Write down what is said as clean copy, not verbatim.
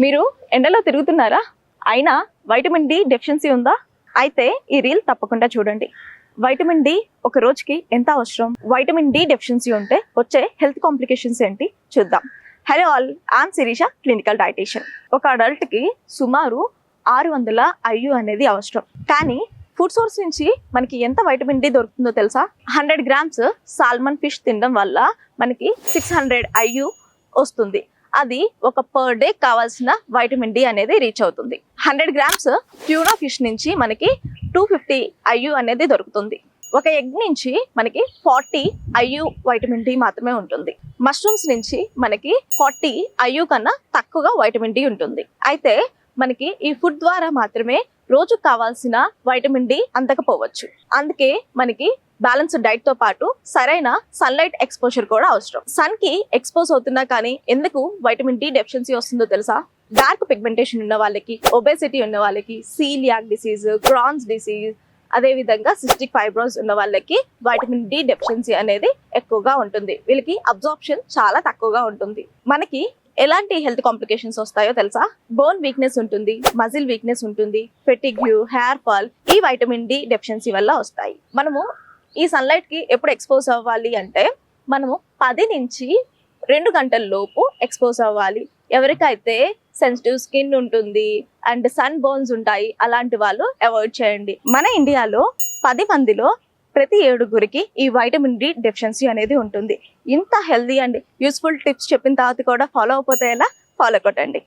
మీరు ఎండలో తిరుగుతున్నారా? అయినా వైటమిన్ డి డెఫిషియన్సీ ఉందా? అయితే ఈ రీల్ తప్పకుండా చూడండి. వైటమిన్ డి ఒక రోజుకి ఎంత అవసరం? వైటమిన్ డి డెఫిషియన్సీ ఉంటే వచ్చే హెల్త్ కాంప్లికేషన్స్ ఏంటి చూద్దాం. Hello all, I'm Shirisha, clinical dietitian. ఒక అడల్ట్కి సుమారు 600 IU అనేది అవసరం. కానీ ఫుడ్ సోర్స్ నుంచి మనకి ఎంత వైటమిన్ డి దొరుకుతుందో తెలుసా? 100 grams సాల్మన్ ఫిష్ తినడం వల్ల మనకి 600 IU వస్తుంది. అది ఒక పర్ డే కావాల్సిన వైటమిన్ డి అనేది రీచ్ అవుతుంది. 100 grams ట్యూనా ఫిష్ నుంచి మనకి 250 IU అనేది దొరుకుతుంది. ఒక ఎగ్ నుంచి మనకి 40 IU వైటమిన్ డి మాత్రమే ఉంటుంది. మష్రూమ్స్ నుంచి మనకి 40 IU కన్నా తక్కువగా వైటమిన్ డి ఉంటుంది. అయితే మనకి ఈ ఫుడ్ ద్వారా మాత్రమే రోజుకు కావాల్సిన వైటమిన్ డి అందకపోవచ్చు. అందుకే మనకి బ్యాలెన్స్డ్ డైట్ తో పాటు సరైన సన్లైట్ ఎక్స్పోజర్ కూడా అవసరం. సన్ కి ఎక్స్పోజ్ అవుతున్నా కానీ ఎందుకు వైటమిన్ డి డెఫిషియన్సీ వస్తుందో తెలుసా? డార్క్ పిగ్మెంటేషన్ ఉన్న వాళ్ళకి, ఒబేసిటీ ఉన్న వాళ్ళకి, సీలియాక్ డిసీజ్, క్రాన్స్ డిసీజ్, అదే విధంగా సిస్టిక్ ఫైబ్రోస్ ఉన్న వాళ్ళకి వైటమిన్ డి డెఫిషియన్సీ అనేది ఎక్కువగా ఉంటుంది. వీళ్ళకి అబ్జార్ప్షన్ చాలా తక్కువగా ఉంటుంది. మనకి ఎలాంటి హెల్త్ కాంప్లికేషన్స్ వస్తాయో తెలుసా? బోన్ వీక్నెస్ ఉంటుంది, మజిల్ వీక్నెస్ ఉంటుంది, ఫెటిగ్యూ, హెయిర్ ఫాల్ ఈ వైటమిన్ డి డెఫిషియన్సీ వల్ల వస్తాయి. మనము ఈ సన్లైట్ కి ఎప్పుడు ఎక్స్పోజ్ అవ్వాలి అంటే మనము 10 నుంచి 2 గంటల లోపు ఎక్స్పోజ్ అవ్వాలి. ఎవరికైతే సెన్సిటివ్ స్కిన్ ఉంటుంది అండ్ సన్ బర్న్స్ ఉంటాయి అలాంటి వాళ్ళు అవాయిడ్ చేయండి. మన ఇండియాలో 10 మందిలో ప్రతి 7గురికి ఈ వైటమిన్ డి డెఫిషియన్సీ అనేది ఉంటుంది. ఇంత హెల్దీ అండ్ యూస్ఫుల్ టిప్స్ చెప్పిన తర్వాత కూడా ఫాలో అయిపోతే ఎలా? ఫాలో కొట్టండి.